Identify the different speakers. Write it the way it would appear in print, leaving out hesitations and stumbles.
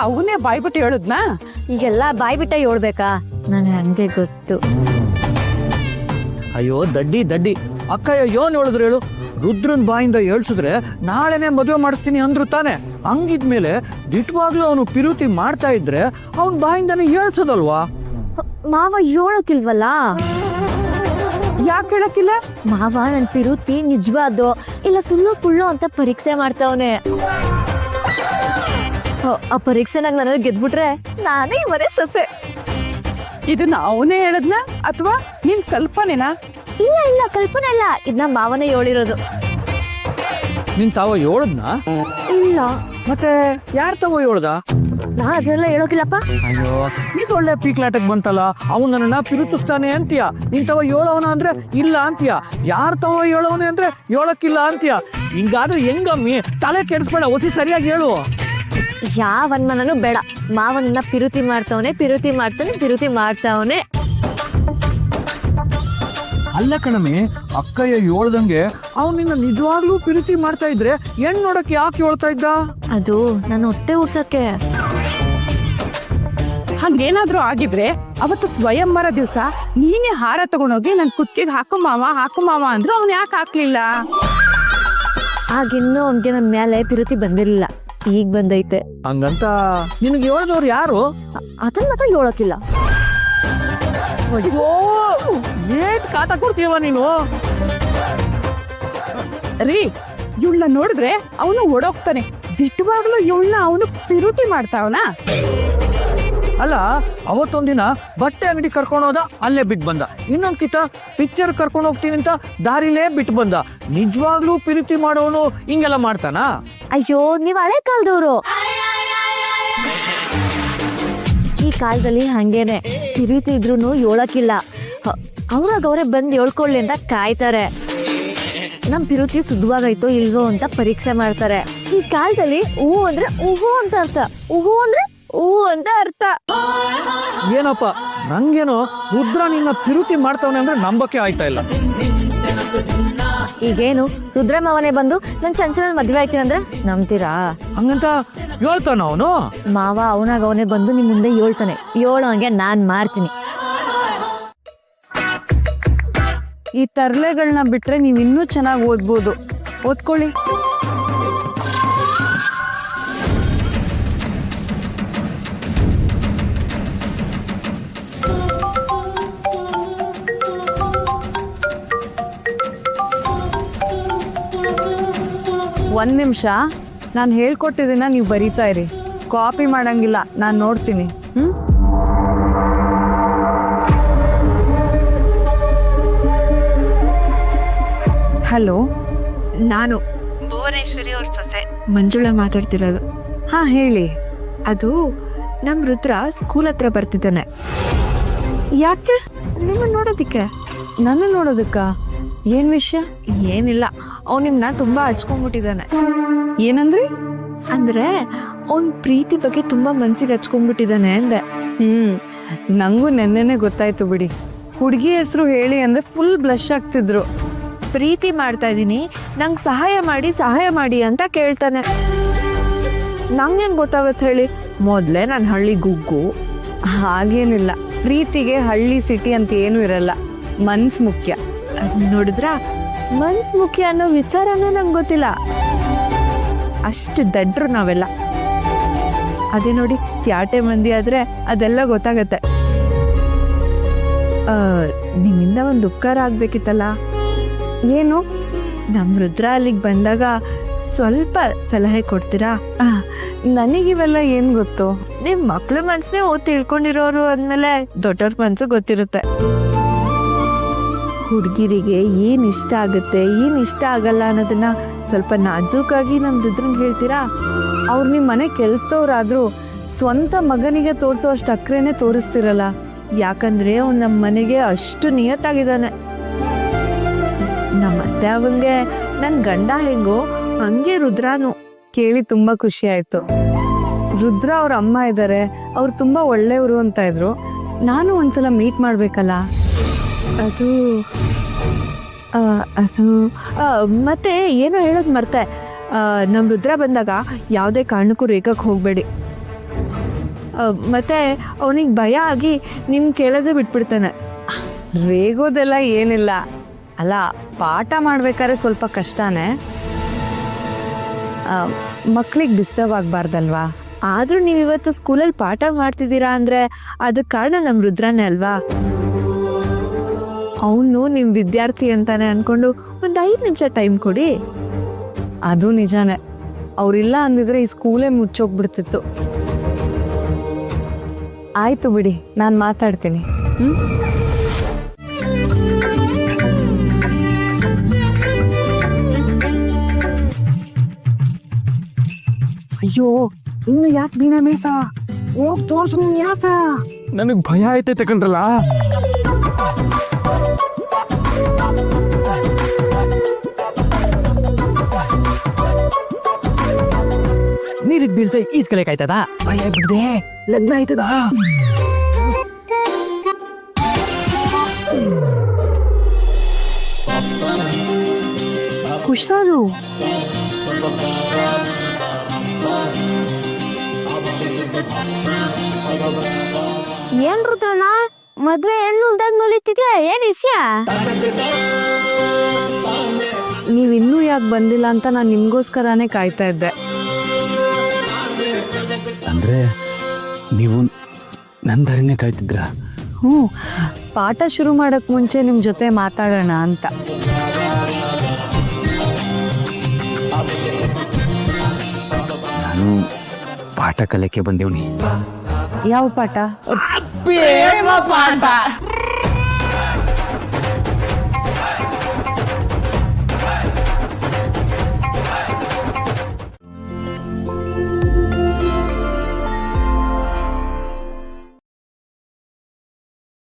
Speaker 1: ಅವನೇ ಬಾಯ್ಬಿಟ್ಟು ಹೇಳುದ್ನಾ?
Speaker 2: ಈಗೆಲ್ಲ ಬಾಯ್ಬಿಟ್ಟ ಹೇಳ್ಬೇಕಾ? ನಂಗೆ ಹಂಗೆ ಗೊತ್ತು.
Speaker 3: ಅಯ್ಯೋ ದಡ್ಡಿ ದಡ್ಡಿ ಅಕ್ಕಯ್ಯ ಏನ್ ಹೇಳಿದ್ರು ಹೇಳು? ರುದ್ರನ್ ಬಾಯಿಂದ ಹೇಳ್ಸಿದ್ರೆ ನಾಳೆನೆ ಮದುವೆ ಮಾಡಿಸ್ತೀನಿ ಅಂದ್ರು ತಾನೆ. ಹಂಗಿದ್ಮೇಲೆ ದಿಟ್ವಾಗ್ಲೂ ಅವನು ಪಿರುತಿ ಮಾಡ್ತಾ ಇದ್ರೆ ಅವನ್ ಬಾಯಿಂದಾನೆ ಹೇಳ್ಸೋದಲ್ವಾ?
Speaker 2: ಮಾವ ಹೇಳೋಕಿಲ್ವಲ್ಲ?
Speaker 1: ಯಾಕೆ ಹೇಳಕ್ಕಿಲ್ಲ?
Speaker 2: ಮಾವ ನನ್ ಪಿರುತಿ ನಿಜವಾದೋ ಇಲ್ಲ ಸುಳ್ಳು ಪುಳ್ಳು ಅಂತ ಪರೀಕ್ಷೆ ಮಾಡ್ತಾವನೆ. ಆ ಪರೀಕ್ಷೆನಾಗ ನನಗೆ ಗೆದ್ಬಿಟ್ರೆ ನಾನೇ ಮನೆ ಸೊಸೆ.
Speaker 1: ಇದನ್ನ ಅವನೇ ಹೇಳದ್ನ ಅಥವಾ ನಿನ್ ಕಲ್ಪನೆನಾ?
Speaker 2: ಇಲ್ಲ ಇಲ್ಲ, ಕಲ್ಪನೆ ಇಲ್ಲ, ಇದನ್ನ ಮಾವನೇ ಹೇಳಿರೋದು.
Speaker 3: ನಿನ್ ತಾವ ಹೇಳದ್ನ?
Speaker 2: ಇಲ್ಲ.
Speaker 3: ಮತ್ತೆ ಯಾರ್ ತಾವ ಹೇಳ್ದ?
Speaker 2: ನಾ ಅದೆಲ್ಲ ಹೇಳೋಕಿಲ್ಲಪ್ಪ.
Speaker 3: ಅಯ್ಯೋ ಇದು ಒಳ್ಳೆ ಪೀಕ್ಲಾಟಕ್ ಬಂತಲ್ಲ. ಅವನ್ ನನ್ನ ಪಿರುತಿಸ್ತಾನೆ ಅಂತೀಯ, ನಿನ್ ತವ ಹೇಳವನ ಅಂದ್ರೆ ಇಲ್ಲ ಅಂತೀಯ, ಯಾರ್ ತವ ಹೇಳವನೆ ಅಂದ್ರೆ ಹೇಳಕ್ಕಿಲ್ಲ ಅಂತೀಯ. ಹಿಂಗಾದ್ರೆ ಹೆಂಗಮ್ಮಿ? ತಲೆ ಕೆಡಿಸ್ಬೇಡ, ಒಸಿ ಸರಿಯಾಗಿ ಹೇಳು.
Speaker 2: ಯಾವ ಅನ್ಮನೂ ಬೇಡ. ಮಾವನನ್ನ ಪಿರುತಿ ಮಾಡ್ತಾವನೆ, ಪಿರುತಿ ಮಾಡ್ತಾನೆ, ಪಿರುತಿ ಮಾಡ್ತಾವನೆ.
Speaker 3: ಅಲ್ಲ ಕಣಮೆ, ಅಕ್ಕಯ್ಯ ಹೇಳ್ದಂಗೆ ಅವ್ನು ನಿನ್ನ ನಿಜವಾಗ್ಲೂ ಪಿರುತಿ ಮಾಡ್ತಾ ಇದ್ರೆ ಹೆಣ್ ನೋಡಕ್ ಯಾಕೆ ಹೇಳ್ತಾ ಇದ್ದ?
Speaker 2: ಅದು ನನ್ನ ಹೊಟ್ಟೆ ಉರ್ಸಕ್ಕೆ.
Speaker 1: ಹಂಗೇನಾದ್ರೂ ಆಗಿದ್ರೆ ಅವತ್ತು ಸ್ವಯಂವರ ದಿವಸ ನೀನೇ ಹಾರ ತಗೊಂಡೋಗಿ ನನ್ ಕುತ್ತಿಗೆ ಹಾಕು ಮಾವ ಅಂದ್ರು ಅವ್ನು ಯಾಕೆ ಹಾಕ್ಲಿಲ್ಲ?
Speaker 2: ಆಗಿನ್ನೂ ಅವ್ನಿಗೆ ನನ್ನ ಮೇಲೆ ಪಿರುತಿ ಬಂದಿರ್ಲಿಲ್ಲ, ಈಗ ಬಂದೈತೆ.
Speaker 3: ಹಂಗಂತ ನಿನಗೆ ಹೇಳ್ದವ್ರು ಯಾರು?
Speaker 2: ಅದನ್ನ ಮಾತ್ರ ಹೇಳೋಕಿಲ್ಲ.
Speaker 3: ಏನ್ ಕಾಟ ಕೊಡ್ತೀವ ನೀನು?
Speaker 1: ರೀ, ಇವಳನ್ನ ನೋಡಿದ್ರೆ ಅವನು ಓಡೋಗ್ತಾನೆ, ದಿಟ್ಟವಾಗ್ಲೂ ಇವಳನ್ನ ಅವನು ಪಿರುತಿ ಮಾಡ್ತಾವನ.
Speaker 3: ಅಲ್ಲ, ಅವತ್ತೊಂದಿನ ಬಟ್ಟೆ ಅಂಗಡಿ ಕರ್ಕೊಂಡೋದ, ಅಲ್ಲೇ ಬಿಟ್ಟು ಬಂದ. ಇನ್ನೊಂದ್ ಕಿತ ಪಿಕ್ಚರ್ ಕರ್ಕೊಂಡು ಹೋಗ್ತೀನಿ ಅಂತ ದಾರಿಲೇ ಬಿಟ್ಟು ಬಂದ. ನಿಜವಾಗ್ಲೂ ಪಿರುತಿ ಮಾಡೋನು ಹಿಂಗೆಲ್ಲ ಮಾಡ್ತಾನ?
Speaker 2: ಅಯ್ಯೋ, ನೀವ್ ಹಳೆ ಕಾಲದವ್ರು. ಈ ಕಾಲದಲ್ಲಿ ಹಂಗೇನೆ, ಪಿರುತಿ ಇದ್ರೂನು ಹೇಳಕ್ಕಿಲ್ಲ. ಅವ್ರಾಗ ಅವರೇ ಬಂದು ಹೇಳ್ಕೊಳ್ಳಿ ಅಂತ ಕಾಯ್ತಾರೆ. ನಮ್ ಪಿರುತಿ ಶುದ್ಧವಾಗೈತೋ ಇಲ್ವೋ ಅಂತ ಪರೀಕ್ಷೆ ಮಾಡ್ತಾರೆ. ಈ ಕಾಲದಲ್ಲಿ ಹೂ ಅಂದ್ರೆ ಊಹು ಅಂತ ಅರ್ಥ, ಊಹು ಅಂದ್ರೆ ಹೂ ಅಂತ ಅರ್ಥ.
Speaker 3: ಏನಪ್ಪ, ನಂಗೇನೋ ರುದ್ರ ನಿನ್ನ ಪಿರುತಿ ಮಾಡ್ತಾವನೆ ಅಂದ್ರೆ ನಂಬಕ್ಕೆ ಆಯ್ತಾ ಇಲ್ಲ.
Speaker 2: ಈಗೇನು ರುದ್ರಮ್ಮವನೇ ಬಂದು ನನ್ ಚಂಚಲ ಮದ್ವೆ ಆಯ್ತೀನಿ ಅಂದ್ರೆ ನಂಬ್ತೀರಾ?
Speaker 3: ಹಂಗಂತ ಹೇಳ್ತಾನ ಅವನು?
Speaker 2: ಮಾವ ಅವನಾಗ ಅವನೇ ಬಂದು ನಿಮ್ ಮುಂದೆ ಹೇಳ್ತಾನೆ, ಹೇಳೋಂಗೆ ನಾನ್ ಮಾಡ್ತೀನಿ.
Speaker 1: ಈ ತರ್ಲೆಗಳನ್ನ ಬಿಟ್ರೆ ನೀವ್ ಇನ್ನೂ ಚೆನ್ನಾಗಿ ಓದ್ಬೋದು. ಓದ್ಕೊಳ್ಳಿ. ಒಂದ್ ನಿಮಿಷ, ನಾನು ಹೇಳ್ಕೊಟ್ಟಿದ್ದೀನ ನೀವು ಬರೀತಾ ಇರಿ. ಕಾಪಿ ಮಾಡಂಗಿಲ್ಲ, ನಾನು ನೋಡ್ತೀನಿ. ಹಲೋ,
Speaker 4: ನಾನು ಭುವನೇಶ್ವರಿ ಅವ್ರ ಸೊಸೆ ಮಂಜುಳಾ ಮಾತಾಡ್ತಿರೋದು.
Speaker 1: ಹಾ ಹೇಳಿ.
Speaker 4: ಅದು ನಮ್ ರುದ್ರ ಸ್ಕೂಲ್ ಹತ್ರ ಬರ್ತಿದ್ದಾನೆ.
Speaker 1: ಯಾಕೆ?
Speaker 4: ನಿಮ್ಮನ್ನ ನೋಡೋದಿಕ್ಕೆ.
Speaker 1: ನನ್ನ ನೋಡೋದಕ್ಕ? ಏನ್ ವಿಷಯ?
Speaker 4: ಏನಿಲ್ಲ, ಅವ್ನು ನಿಮ್ನ ತುಂಬಾ ಹಚ್ಕೊಂಡ್ಬಿಟ್ಟಿದ್ದಾನೆ.
Speaker 1: ಏನಂದ್ರಿ?
Speaker 4: ಅಂದ್ರೆ ಅವ್ನ್ ಪ್ರೀತಿ ಬಗ್ಗೆ ತುಂಬಾ ಮನ್ಸಿಗೆ ಹಚ್ಕೊಂಡ್ಬಿಟ್ಟಿದ್ದಾನೆ ಅಂದೆ.
Speaker 1: ನಂಗೂ ನೆನ್ನೆನೆ ಗೊತ್ತಾಯ್ತು ಬಿಡಿ. ಹುಡುಗಿ ಹೆಸರು ಹೇಳಿ ಅಂದ್ರೆ ಫುಲ್ ಬ್ಲಶ್ ಆಗ್ತಿದ್ರು.
Speaker 4: ಪ್ರೀತಿ ಮಾಡ್ತಾ ಇದೀನಿ, ನಂಗೆ ಸಹಾಯ ಮಾಡಿ ಅಂತ ಕೇಳ್ತಾನೆ. ನಂಗೆ ಗೊತ್ತಾಗತ್ತೆ ಹೇಳಿ? ಮೊದ್ಲೇ ನಾನು ಹಳ್ಳಿ ಗುಗ್ಗು.
Speaker 1: ಹಾಗೇನಿಲ್ಲ, ಪ್ರೀತಿಗೆ ಹಳ್ಳಿ ಸಿಟಿ ಅಂತ ಏನು ಇರಲ್ಲ, ಮನ್ಸ್ ಮುಖ್ಯ.
Speaker 4: ನೋಡಿದ್ರ, ಮನ್ಸ್ ಮುಖ್ಯ ಅನ್ನೋ ವಿಚಾರನೇ ನಂಗೆ ಗೊತ್ತಿಲ್ಲ. ಅಷ್ಟು ದಡ್ರು ನಾವೆಲ್ಲ. ಅದೇ ನೋಡಿ, ತ್ಯಾಟೆ ಮಂದಿ ಆದ್ರೆ ಅದೆಲ್ಲ ಗೊತ್ತಾಗತ್ತೆ. ನಿಮ್ಮಿಂದ ಒಂದು ಉಪಕಾರ ಆಗ್ಬೇಕಿತ್ತಲ್ಲ.
Speaker 1: ಏನು?
Speaker 4: ನಮ್ ರುದ್ರ ಅಲ್ಲಿಗೆ ಬಂದಾಗ ಸ್ವಲ್ಪ ಸಲಹೆ ಕೊಡ್ತೀರಾ?
Speaker 1: ನನಗಿವೆಲ್ಲ ಏನ್ ಗೊತ್ತು?
Speaker 4: ನಿಮ್ ಮಕ್ಳ ಮನ್ಸನ್ನೇ ಓದ್ ತಿಳ್ಕೊಂಡಿರೋರು ಅಂದ್ಮೇಲೆ ದೊಡ್ಡವ್ರ ಮನ್ಸು ಗೊತ್ತಿರುತ್ತೆ. ಹುಡುಗಿರಿಗೆ ಏನ್ ಇಷ್ಟ ಆಗುತ್ತೆ, ಏನ್ ಇಷ್ಟ ಆಗಲ್ಲ ಅನ್ನೋದನ್ನ ಸ್ವಲ್ಪ ನಾಜೂಕಾಗಿ ನಮ್ ರುದ್ರಂಗ್ ಹೇಳ್ತೀರಾ?
Speaker 1: ಅವ್ರು ನಿಮ್ ಮನೆ ಕೆಲ್ಸದವ್ರಾದ್ರೂ ಸ್ವಂತ ಮಗನಿಗೆ ತೋರ್ಸೋ ಅಷ್ಟು ಅಕ್ರೇನೆ ತೋರಿಸ್ತಿರಲ್ಲ.
Speaker 4: ಯಾಕಂದ್ರೆ ಅವ್ನು ನಮ್ಮ ಮನೆಗೆ ಅಷ್ಟು ನಿಯತ್ತಾಗಿದ್ದಾನೆ. ನಮ್ಮ ಅತ್ತೆ ಅವಂಗೆ ನನ್ ಗಂಡ ಹೆಂಗೋ ಹಂಗೆ ರುದ್ರಾನು.
Speaker 1: ಕೇಳಿ ತುಂಬಾ ಖುಷಿ ಆಯ್ತು. ರುದ್ರ ಅವ್ರ ಅಮ್ಮ ಇದ್ದಾರೆ, ಅವ್ರು ತುಂಬಾ ಒಳ್ಳೆಯವರು ಅಂತ ಇದ್ರು. ನಾನು ಒಂದ್ಸಲ ಮೀಟ್ ಮಾಡ್ಬೇಕಲ್ಲ.
Speaker 4: ಅದು ಅದು ಮತ್ತೆ ಏನೋ ಹೇಳೋದು ಮರ್ತೆ. ನಮ್ ರುದ್ರ ಬಂದಾಗ ಯಾವುದೇ ಕಾರಣಕ್ಕೂ ರೇಖಕ್ಕೆ ಹೋಗ್ಬೇಡಿ. ಮತ್ತೆ ಅವನಿಗೆ ಭಯ ಆಗಿ ನಿಮ್ ಕೇಳೋದೇ ಬಿಟ್ಬಿಡ್ತಾನೆ.
Speaker 1: ರೇಗೋದೆಲ್ಲ ಏನಿಲ್ಲ. ಅಲ್ಲ, ಪಾಠ ಮಾಡ್ಬೇಕಾದ್ರೆ ಸ್ವಲ್ಪ ಕಷ್ಟನೇ. ಮಕ್ಳಿಗೆ ಡಿಸ್ಟರ್ಬ್ ಆಗಬಾರ್ದಲ್ವಾ?
Speaker 4: ಆದ್ರೂ ನೀವು ಇವತ್ತು ಸ್ಕೂಲಲ್ಲಿ ಪಾಠ ಮಾಡ್ತಿದ್ದೀರಾ ಅಂದ್ರೆ ಅದಕ್ಕೆ ಕಾರಣ ನಮ್ಮ ರುದ್ರನೇ ಅಲ್ವಾ? ಅವನು ನಿಮ್ ವಿದ್ಯಾರ್ಥಿ ಅಂತಾನೆ ಅನ್ಕೊಂಡು ಒಂದು 5 ನಿಮಿಷ ಟೈಮ್ ಕೊಡಿ.
Speaker 1: ಅದು ನಿಜಾನೇ. ಅವ್ರಿಲ್ಲ ಅಂದಿದ್ರೆ ಈ ಸ್ಕೂಲೇ ಮುಚ್ಚೋಗ್ಬಿಡ್ತಿತ್ತು. ಆಯ್ತು ಬಿಡಿ, ನಾನು ಮಾತಾಡ್ತೀನಿ.
Speaker 3: ಅಯ್ಯೋ, ಇನ್ನು ಯಾಕೆ ಮೀನ ಮೇಸ ಹೋಗ್ ತೋರ್ಸು ಯಾಸ. ನನಗ್ ಭಯ ಆಯ್ತೈತೆ ಕಣ್ರಲ್ಲ. ನೀರಿಗೆ ಬೀಳ್ತಾ ಈಸ್ಕಲಿಕ್ ಆಯ್ತದ? ಭಯ ಬಿಡ್ದೆ, ಲಗ್ನ ಆಯ್ತದ.
Speaker 1: ಹುಷಾರು.
Speaker 2: ಏನ್ ರುದ್ರಣ್ಣ, ಮದ್ವೆ ಹೆಣ್ಣು ಉಲ್ದಾದ್ಮೇಲಿತ್ತಿದ್ಯಾ? ಏನ್ ವಿಷಯ?
Speaker 1: ನೀವಿನ್ನೂ ಯಾಕೆ ಬಂದಿಲ್ಲ ಅಂತ ನಾನು ನಿಮ್ಗೋಸ್ಕರನೇ ಕಾಯ್ತಾ ಇದ್ದೆ.
Speaker 3: ಅಂದ್ರೆ ನೀವು ನನ್ನ ದಾರಿನೇ ಕಾಯ್ತಿದ್ರ?
Speaker 1: ಪಾಠ ಶುರು ಮಾಡಕ್ ಮುಂಚೆ ನಿಮ್ ಜೊತೆ ಮಾತಾಡೋಣ ಅಂತ.
Speaker 3: ನಾನು ಪಾಠ ಕಲಿಕೆ ಬಂದೇವ್ನಿ.
Speaker 1: ಯಾವ ಪಾಠ?
Speaker 3: ಪ್ರೇಮ ಪಾಠ.